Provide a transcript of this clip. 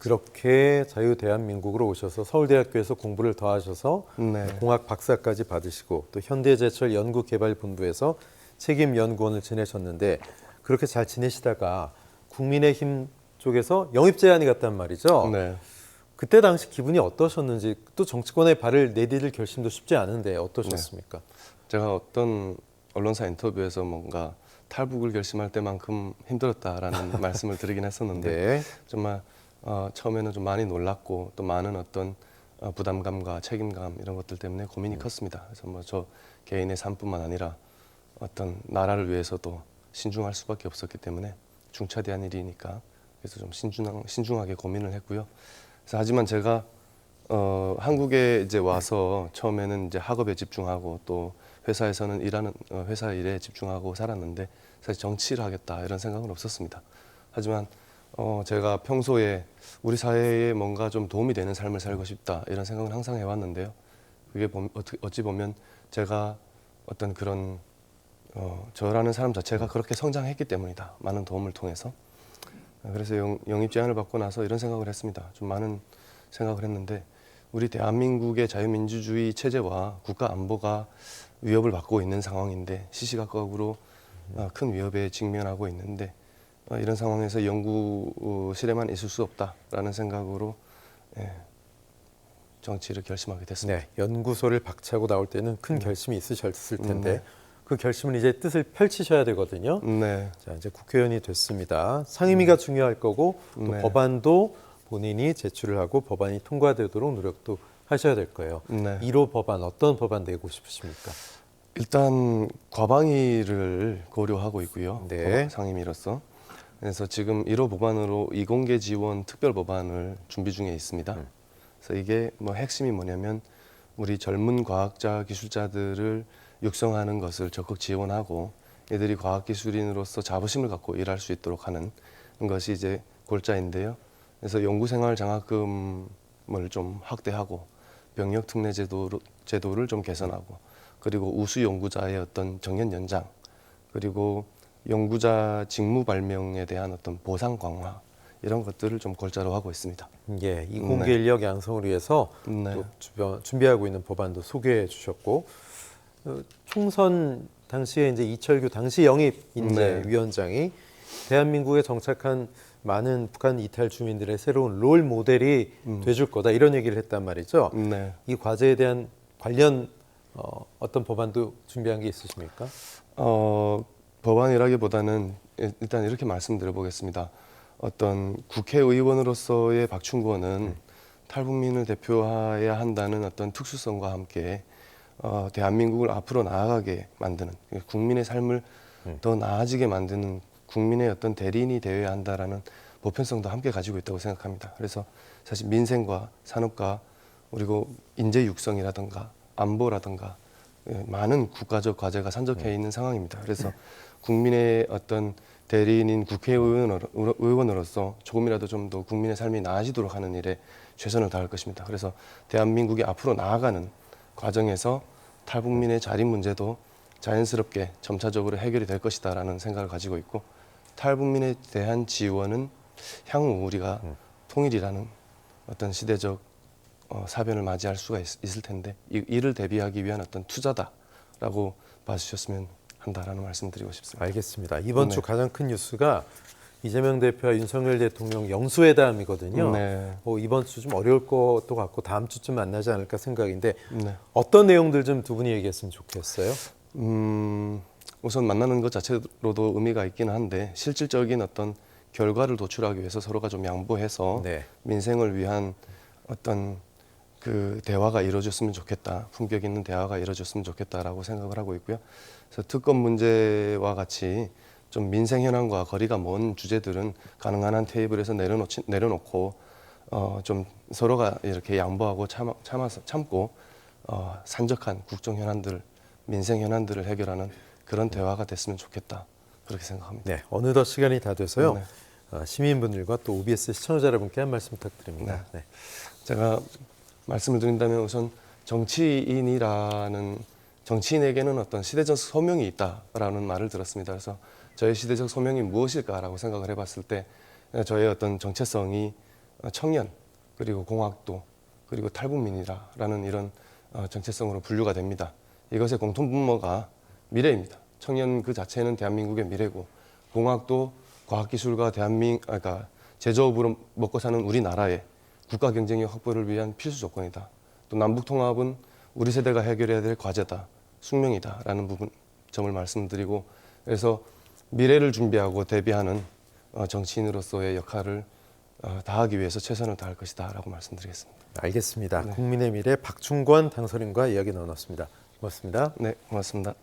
그렇게 자유대한민국으로 오셔서 서울대학교에서 공부를 더 하셔서 네. 공학 박사까지 받으시고 또 현대제철 연구개발본부에서 책임연구원을 지내셨는데 그렇게 잘 지내시다가 국민의힘 쪽에서 영입 제안이 갔단 말이죠. 네. 그때 당시 기분이 어떠셨는지 또 정치권에 발을 내디딜 결심도 쉽지 않은데 어떠셨습니까? 제가 어떤 언론사 인터뷰에서 뭔가 탈북을 결심할 때만큼 힘들었다라는 말씀을 드리긴 했었는데 네. 정말 처음에는 좀 많이 놀랐고 또 많은 어떤 부담감과 책임감 이런 것들 때문에 고민이 컸습니다. 그래서 뭐 저 개인의 삶뿐만 아니라 어떤 나라를 위해서도 신중할 수밖에 없었기 때문에 중차대한 일이니까 그래서 좀 신중하게 고민을 했고요. 그래서 하지만 제가 한국에 이제 와서 처음에는 이제 학업에 집중하고 또 회사에서는 일하는 회사 일에 집중하고 살았는데 사실 정치를 하겠다 이런 생각은 없었습니다. 하지만 제가 평소에 우리 사회에 뭔가 좀 도움이 되는 삶을 살고 싶다 이런 생각은 항상 해왔는데요. 그게 어찌 보면 제가 어떤 그런 저라는 사람 자체가 그렇게 성장했기 때문이다. 많은 도움을 통해서. 그래서 영입 제안을 받고 나서 이런 생각을 했습니다. 좀 많은 생각을 했는데 우리 대한민국의 자유민주주의 체제와 국가 안보가 위협을 받고 있는 상황인데 시시각각으로 큰 위협에 직면하고 있는데 이런 상황에서 연구실에만 있을 수 없다라는 생각으로 정치를 결심하게 됐습니다. 네, 연구소를 박차고 나올 때는 큰 결심이 있으셨을 텐데 그 결심은 이제 뜻을 펼치셔야 되거든요. 네. 자, 이제 국회의원이 됐습니다. 상임위가 중요할 거고 또 네. 법안도 본인이 제출을 하고 법안이 통과되도록 노력도 하셔야 될 거예요. 네. 1호 법안 어떤 법안 내고 싶으십니까? 일단 과방위를 고려하고 있고요. 네. 상임위로서. 그래서 지금 1호 법안으로 이공계 지원 특별 법안을 준비 중에 있습니다. 그래서 이게 뭐 핵심이 뭐냐면 우리 젊은 과학자 기술자들을 육성하는 것을 적극 지원하고 이들이 과학기술인으로서 자부심을 갖고 일할 수 있도록 하는 것이 이제 골자인데요. 그래서 연구생활 장학금을 좀 확대하고 병역 특례 제도를 좀 개선하고 그리고 우수 연구자의 어떤 정년 연장 그리고 연구자 직무 발명에 대한 어떤 보상 강화 이런 것들을 좀 골자로 하고 있습니다. 예, 이공계 인력 양성을 위해서 네. 또 준비하고 있는 법안도 소개해 주셨고 총선 당시에 이제 이철규 당시 영입 인재위원장이 대한민국에 정착한 많은 북한 이탈 주민들의 새로운 롤 모델이 돼줄 거다 이런 얘기를 했단 말이죠. 네. 이 과제에 대한 관련 어떤 법안도 준비한 게 있으십니까? 법안이라기보다는 일단 이렇게 말씀드려 보겠습니다. 어떤 국회의원으로서의 박충권은 탈북민을 대표해야 한다는 어떤 특수성과 함께 대한민국을 앞으로 나아가게 만드는 국민의 삶을 더 나아지게 만드는 국민의 어떤 대리인이 되어야 한다라는 보편성도 함께 가지고 있다고 생각합니다. 그래서 사실 민생과 산업과 그리고 인재 육성이라든가 안보라든가 많은 국가적 과제가 산적해 있는 상황입니다. 그래서 국민의 어떤 대리인인 국회의원으로서 조금이라도 좀 더 국민의 삶이 나아지도록 하는 일에 최선을 다할 것입니다. 그래서 대한민국이 앞으로 나아가는 과정에서 탈북민의 자립 문제도 자연스럽게 점차적으로 해결이 될 것이다라는 생각을 가지고 있고 탈북민에 대한 지원은 향후 우리가 통일이라는 어떤 시대적 사변을 맞이할 수가 있을 텐데 이를 대비하기 위한 어떤 투자다라고 봐주셨으면 한다라는 말씀을 드리고 싶습니다. 알겠습니다. 이번 주 가장 큰 뉴스가 이재명 대표와 윤석열 대통령 영수회담이거든요. 네. 이번 주 좀 어려울 것도 같고 다음 주쯤 만나지 않을까 생각인데 네. 어떤 내용들 좀 두 분이 얘기했으면 좋겠어요? 우선 만나는 것 자체로도 의미가 있기는 한데 실질적인 어떤 결과를 도출하기 위해서 서로가 좀 양보해서 네. 민생을 위한 어떤 그 대화가 이루어졌으면 좋겠다. 품격 있는 대화가 이루어졌으면 좋겠다라고 생각을 하고 있고요. 그래서 특검 문제와 같이 좀 민생 현안과 거리가 먼 주제들은 가능한 한 테이블에서 내려놓고 좀 서로가 이렇게 양보하고 참고 산적한 국정 현안들, 민생 현안들을 해결하는 그런 대화가 됐으면 좋겠다. 그렇게 생각합니다. 네, 어느덧 시간이 다 돼서요. 네. 시민분들과 또 OBS 시청자 여러분께 한 말씀 부탁드립니다. 네. 제가 말씀을 드린다면 우선 정치인에게는 어떤 시대적 소명이 있다라는 말을 들었습니다. 그래서 저의 시대적 소명이 무엇일까라고 생각을 해봤을 때 저의 어떤 정체성이 청년 그리고 공학도 그리고 탈북민이라는 이런 정체성으로 분류가 됩니다. 이것의 공통분모가 미래입니다. 청년 그 자체는 대한민국의 미래고 공학도 과학기술과 그러니까 제조업으로 먹고 사는 우리나라의 국가 경쟁력 확보를 위한 필수 조건이다. 또 남북통합은 우리 세대가 해결해야 될 과제다, 숙명이다라는 점을 말씀드리고 그래서 미래를 준비하고 대비하는 정치인으로서의 역할을 다하기 위해서 최선을 다할 것이다라고 말씀드리겠습니다. 알겠습니다. 국민의 미래 박충권 당선인과 이야기 나눴습니다. 고맙습니다. 네, 고맙습니다.